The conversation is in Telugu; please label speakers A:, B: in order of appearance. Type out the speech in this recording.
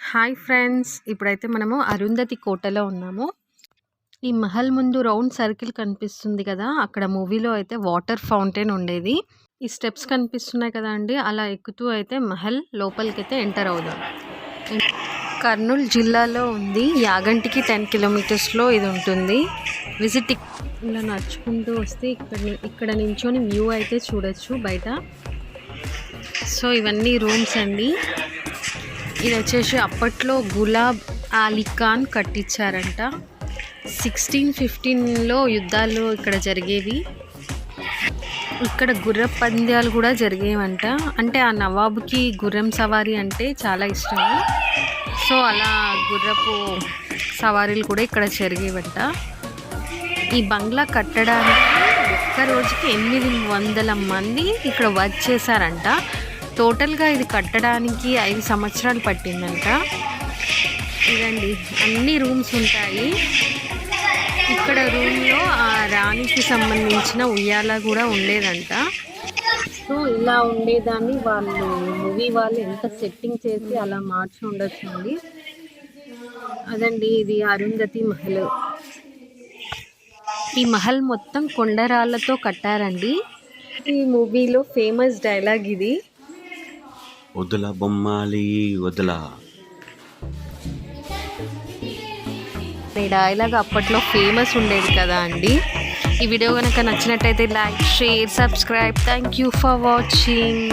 A: హాయ్ ఫ్రెండ్స్, ఇప్పుడైతే మనము అరుంధతి కోటలో ఉన్నాము. ఈ మహల్ ముందు రౌండ్ సర్కిల్ కనిపిస్తుంది కదా, అక్కడ మూవీలో అయితే వాటర్ ఫౌంటైన్ ఉండేది. ఈ స్టెప్స్ కనిపిస్తున్నాయి కదా అండి, అలా ఎక్కుతూ అయితే మహల్ లోపలికైతే ఎంటర్ అవుదాం. కర్నూలు జిల్లాలో ఉంది. యాగంటికి 10 కిలోమీటర్స్లో ఇది ఉంటుంది. విజిట్ ఇలా నడుచుకుంటూ వస్తే ఇక్కడ నించొని వ్యూ అయితే చూడొచ్చు బయట. సో ఇవన్నీ రూమ్స్ అండి. ఇది వచ్చేసి అప్పట్లో గులాబ్ అలీ ఖాన్ కట్టించారంట. 1615లో యుద్ధాలు ఇక్కడ జరిగేవి. ఇక్కడ గుర్ర పంద్యాలు కూడా జరిగేవంట. అంటే ఆ నవాబుకి గుర్రం సవారీ అంటే చాలా ఇష్టము. సో అలా గుర్రపు సవారీలు కూడా ఇక్కడ జరిగేవంట. ఈ బంగ్లా కట్టడానికి ఒక్క రోజుకి 800 మంది ఇక్కడ వర్క్ చేశారంట. టోటల్గా ఇది కట్టడానికి 5 సంవత్సరాలు పట్టిందంట. ఇదండి, అన్ని రూమ్స్ ఉంటాయి. ఇక్కడ రూమ్లో ఆ రాణికి సంబంధించిన ఉయ్యాల కూడా ఉండేదంట. సో ఇలా ఉండేదాన్ని మూవీ వాళ్ళు ఎంత సెట్టింగ్ చేసి అలా మార్చి ఉండొచ్చండి. అదండి, ఇది అరుంధతి మహల్. ఈ మహల్ మొత్తం కొండరాళ్ళతో కట్టారండి. ఈ మూవీలో ఫేమస్ డైలాగ్ ఇది,
B: వదల బొమ్మాలి వదల.
A: ఈ డైలాగ్ అప్పట్లో ఫేమస్ ఉండేది కదా అండి. ఈ వీడియో కనుక నచ్చినట్టయితే like, share, subscribe. Thank you for watching.